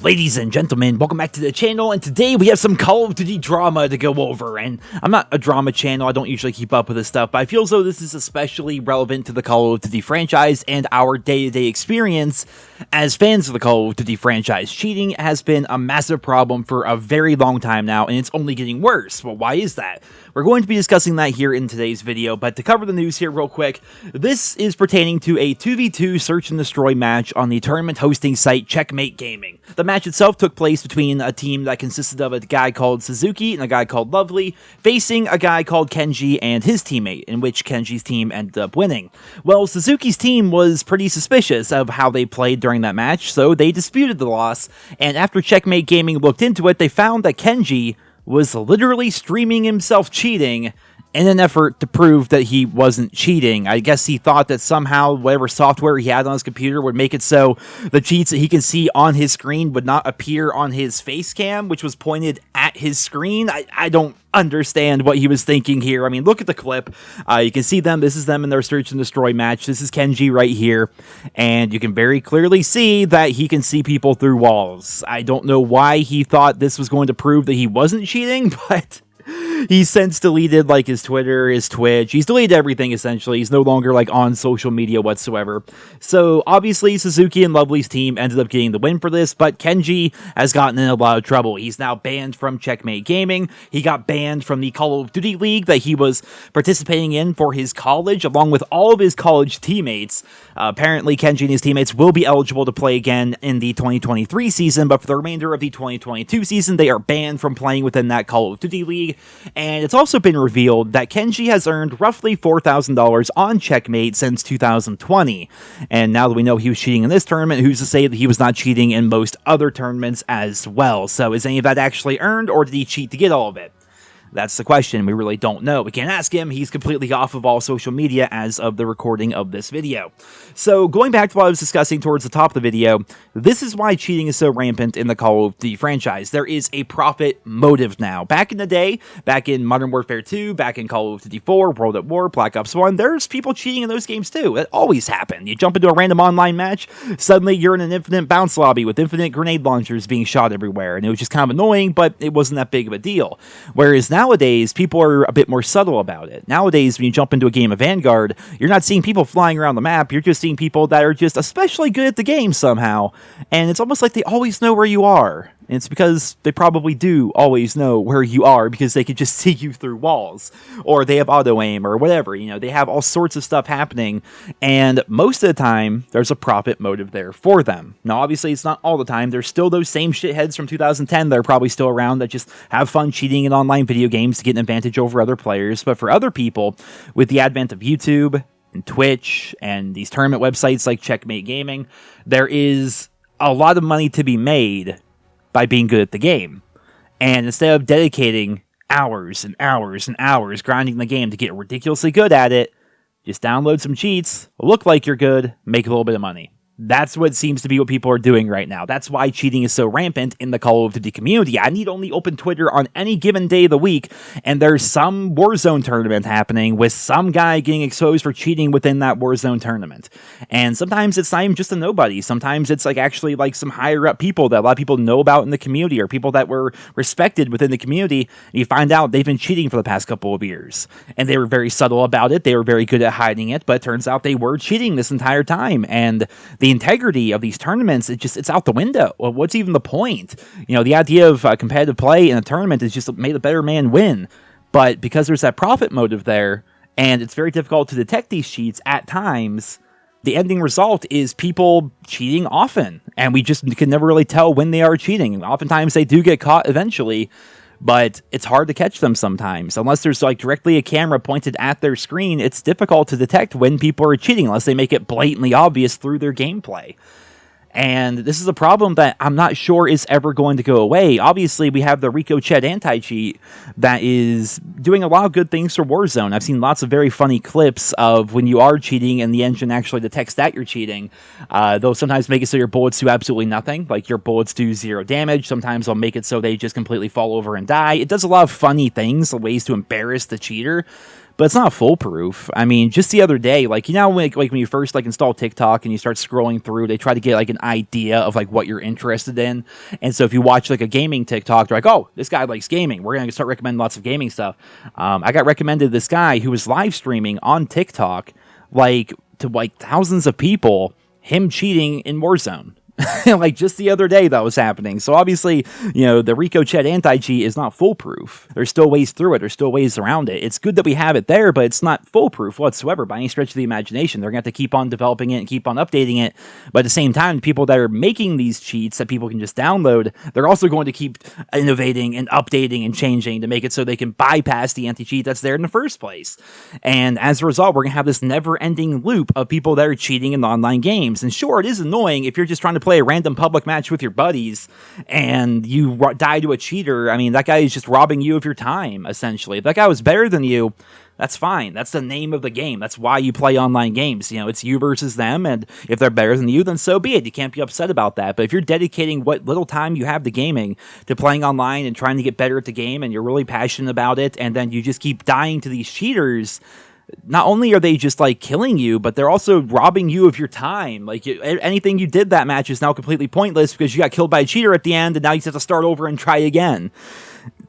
Ladies and gentlemen, welcome back to the channel, and today we have some Call of Duty drama to go over. And I'm not a drama channel, I don't usually keep up with this stuff, but I feel as though this is especially relevant to the Call of Duty franchise and our day-to-day experience as fans of the Call of Duty franchise. Cheating has been a massive problem for a very long time now, and it's only getting worse. Well, why is that? We're going to be discussing that here in today's video, but to cover the news here real quick, this is pertaining to a 2v2 search and destroy match on the tournament hosting site Checkmate Gaming. The match itself took place between a team that consisted of a guy called Suzuki and a guy called Lovely, facing a guy called Kenji and his teammate, in which Kenji's team ended up winning. Well, Suzuki's team was pretty suspicious of how they played during that match, so they disputed the loss, and after Checkmate Gaming looked into it, they found that Kenji was literally streaming himself cheating in an effort to prove that he wasn't cheating. I guess he thought that somehow whatever software he had on his computer would make it so the cheats that he can see on his screen would not appear on his face cam, which was pointed at his screen. I don't understand what he was thinking here. I mean, look at the clip. You can see them. This is them in their search and destroy match. This is Kenji right here, and you can very clearly see that he can see people through walls. I don't know why he thought this was going to prove that he wasn't cheating, but he's since deleted like his Twitter, his Twitch. He's deleted everything essentially. He's no longer like on social media whatsoever. So obviously Suzuki and Lovely's team ended up getting the win for this, but Kenji has gotten in a lot of trouble. He's now banned from Checkmate Gaming. He got banned from the Call of Duty League that he was participating in for his college, along with all of his college teammates. Apparently Kenji and his teammates will be eligible to play again in the 2023 season, but for the remainder of the 2022 season, they are banned from playing within that Call of Duty League. And it's also been revealed that Kenji has earned roughly $4,000 on Checkmate since 2020. And now that we know he was cheating in this tournament, who's to say that he was not cheating in most other tournaments as well? So is any of that actually earned, or did he cheat to get all of it? That's the question. We really don't know. We can't ask him. He's completely off of all social media as of the recording of this video. So going back to what I was discussing towards the top of the video, this is why cheating is so rampant in the Call of Duty franchise. There is a profit motive now. Back in the day, back in Modern Warfare 2, back in Call of Duty 4, World at War, Black Ops 1, there's people cheating in those games too. It always happened. You jump into a random online match, suddenly you're in an infinite bounce lobby with infinite grenade launchers being shot everywhere, and it was just kind of annoying, but it wasn't that big of a deal. Whereas nowadays, people are a bit more subtle about it. Nowadays, when you jump into a game of Vanguard, you're not seeing people flying around the map, you're just seeing people that are just especially good at the game somehow, and it's almost like they always know where you are. And it's because they probably do always know where you are, because they can just see you through walls, or they have auto aim, or whatever. You know, they have all sorts of stuff happening, and most of the time, there's a profit motive there for them. Now, obviously, it's not all the time. There's still those same shitheads from 2010 that are probably still around that just have fun cheating in online video games to get an advantage over other players. But for other people, with the advent of YouTube and Twitch and these tournament websites like Checkmate Gaming, there is a lot of money to be made by being good at the game. And instead of dedicating hours and hours and hours grinding the game to get ridiculously good at it, just download some cheats, look like you're good, make a little bit of money. That's what seems to be what people are doing right now. That's why cheating is so rampant in the Call of Duty community. I need only open Twitter on any given day of the week, and there's some Warzone tournament happening with some guy getting exposed for cheating within that Warzone tournament. And sometimes it's not even just a nobody. Sometimes it's like actually like some higher up people that a lot of people know about in the community, or people that were respected within the community, and you find out they've been cheating for the past couple of years. And they were very subtle about it. They were very good at hiding it, but it turns out they were cheating this entire time. And the integrity of these tournaments, it's out the window. Well, what's even the point? You know, the idea of competitive play in a tournament is just make the better man win. But because there's that profit motive there, and it's very difficult to detect these cheats at times, the ending result is people cheating often. And we just can never really tell when they are cheating. Oftentimes they do get caught eventually, but it's hard to catch them sometimes. Unless there's like directly a camera pointed at their screen, it's difficult to detect when people are cheating unless they make it blatantly obvious through their gameplay. And this is a problem that I'm not sure is ever going to go away. Obviously, we have the Ricochet anti-cheat that is doing a lot of good things for Warzone. I've seen lots of very funny clips of when you are cheating and the engine actually detects that you're cheating. They'll sometimes make it so your bullets do absolutely nothing, like your bullets do 0 damage. Sometimes they'll make it so they just completely fall over and die. It does a lot of funny things, ways to embarrass the cheater. but it's not foolproof. I mean, just the other day, like, you know, like when you first like install TikTok and you start scrolling through, they try to get like an idea of like what you're interested in. And so if you watch like a gaming TikTok, they're like, oh, this guy likes gaming, we're going to start recommending lots of gaming stuff. I got recommended this guy who was live streaming on TikTok, like to like thousands of people, him cheating in Warzone. Like just the other day that was happening. So obviously, you know, the Rico Chat anti-cheat is not foolproof. There's still ways through it. There's still ways around it. It's good that we have it there, but it's not foolproof whatsoever by any stretch of the imagination. They're going to have to keep on developing it and keep on updating it. But at the same time, people that are making these cheats that people can just download, they're also going to keep innovating and updating and changing to make it so they can bypass the anti-cheat that's there in the first place. And as a result, we're going to have this never-ending loop of people that are cheating in online games. And sure, it is annoying if you're just trying to play a random public match with your buddies and you die to a cheater. I mean, that guy is just robbing you of your time, essentially. If that guy was better than you, that's fine. That's the name of the game. That's why you play online games. You know, it's you versus them, and if they're better than you, then so be it. You can't be upset about that. But if you're dedicating what little time you have to gaming to playing online and trying to get better at the game, and you're really passionate about it, and then you just keep dying to these cheaters, not only are they just like killing you, but they're also robbing you of your time. Like anything you did that match is now completely pointless because you got killed by a cheater at the end and now you have to start over and try again.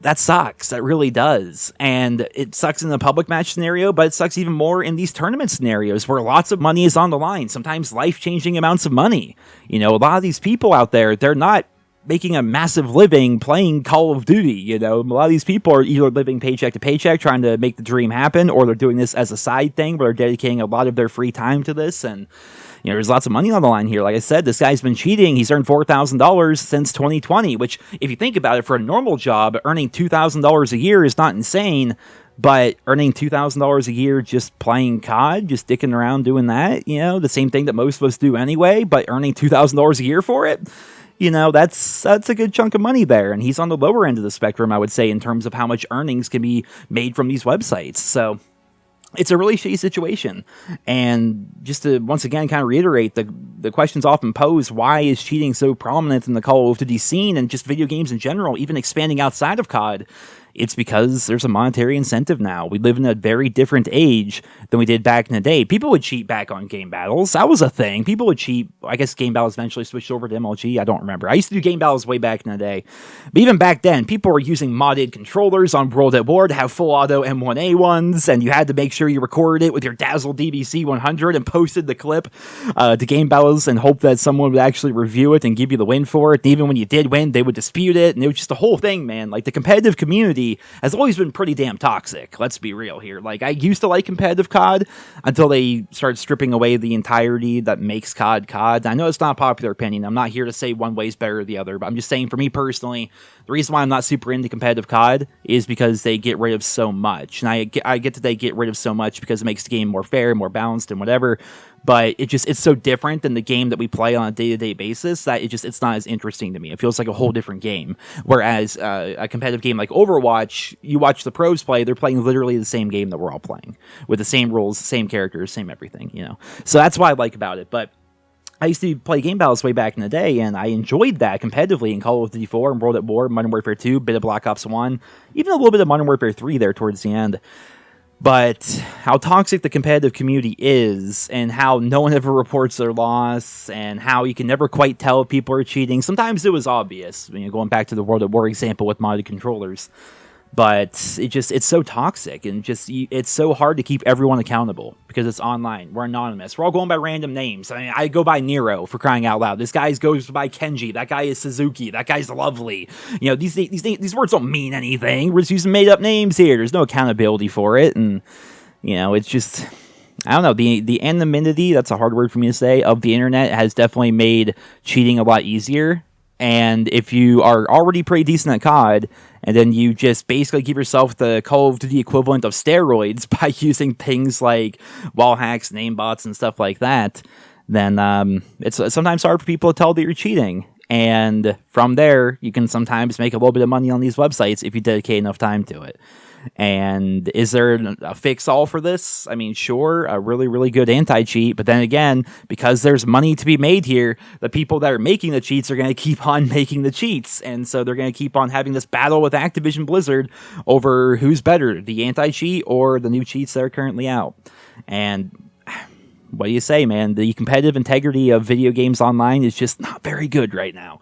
That sucks. That really does. And it sucks in the public match scenario, but it sucks even more in these tournament scenarios where lots of money is on the line, sometimes life-changing amounts of money. You know, a lot of these people out there, they're not making a massive living playing Call of Duty. You know, a lot of these people are either living paycheck to paycheck trying to make the dream happen, or they're doing this as a side thing where they're dedicating a lot of their free time to this. And, you know, there's lots of money on the line here. Like I said, this guy's been cheating. He's earned $4,000 since 2020, which if you think about it, for a normal job, earning $2,000 a year is not insane. But earning $2,000 a year just playing COD, just dicking around doing that, you know, the same thing that most of us do anyway, but earning $2,000 a year for it, you know, that's a good chunk of money there. And he's on the lower end of the spectrum, I would say, in terms of how much earnings can be made from these websites. So it's a really shitty situation. And just to once again kind of reiterate, the questions often posed, why is cheating so prominent in the Call of Duty scene and just video games in general, even expanding outside of COD? It's because there's a monetary incentive now. We live in a very different age than we did back in the day. People would cheat back on game battles. That was a thing. People would cheat. I guess game battles eventually switched over to MLG. I don't remember. I used to do game battles way back in the day. But even back then, people were using modded controllers on World at War to have full auto M1A1s, and you had to make sure you recorded it with your Dazzle DBC 100 and posted the clip to game battles and hope that someone would actually review it and give you the win for it. And even when you did win, they would dispute it. And it was just the whole thing, man. Like, the competitive community has always been pretty damn toxic. Let's be real here. Like, I used to like competitive COD until they started stripping away the entirety that makes COD COD. I know it's not a popular opinion. I'm not here to say one way is better than the other, but I'm just saying, for me personally, the reason why I'm not super into competitive COD is because they get rid of so much. And I get that they get rid of so much because it makes the game more fair, more balanced, and whatever. But it's so different than the game that we play on a day-to-day basis that it's not as interesting to me. It feels like a whole different game. Whereas a competitive game like Overwatch, you watch the pros play, they're playing literally the same game that we're all playing, with the same rules, same characters, same everything, you know. So that's what I like about it. But I used to play game battles way back in the day, and I enjoyed that competitively in Call of Duty 4 and World at War, Modern Warfare 2, bit of Black Ops 1, even a little bit of Modern Warfare 3 there towards the end. But how toxic the competitive community is, and how no one ever reports their loss, and how you can never quite tell if people are cheating. Sometimes it was obvious, you know, going back to the World at War example with modded controllers. But it's so toxic, and it's so hard to keep everyone accountable because it's online. We're anonymous. We're all going by random names. I mean, I go by Nero, for crying out loud. This guy goes by Kenji. That guy is Suzuki. That guy's Lovely. You know, these words don't mean anything. We're just using made up names here. There's no accountability for it, and you know, it's just, I don't know, the anonymity, that's a hard word for me to say, of the internet has definitely made cheating a lot easier. And if you are already pretty decent at COD, and then you just basically give yourself the Call of Duty equivalent of steroids by using things like Wallhacks, namebots, and stuff like that, then it's sometimes hard for people to tell that you're cheating. And from there, you can sometimes make a little bit of money on these websites if you dedicate enough time to it. And is there a fix-all for this? I mean, sure, a really, really good anti-cheat, but then again, because there's money to be made here, the people that are making the cheats are going to keep on making the cheats, and so they're going to keep on having this battle with Activision Blizzard over who's better, the anti-cheat or the new cheats that are currently out. And what do you say, man? The competitive integrity of video games online is just not very good right now.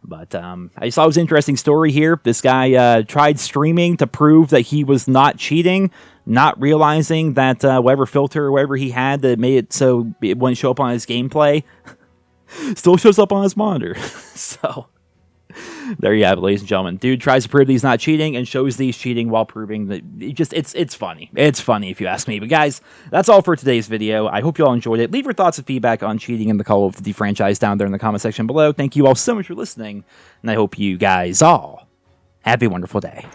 But I just thought it was an interesting story here. This guy tried streaming to prove that he was not cheating, not realizing that whatever filter or whatever he had that made it so it wouldn't show up on his gameplay still shows up on his monitor. So there you have it, ladies and gentlemen. Dude tries to prove that he's not cheating and shows that he's cheating while proving that it's funny. It's funny if you ask me. But guys, that's all for today's video. I hope you all enjoyed it. Leave your thoughts and feedback on cheating in the Call of Duty franchise down there in the comment section below. Thank you all so much for listening, and I hope you guys all have a wonderful day.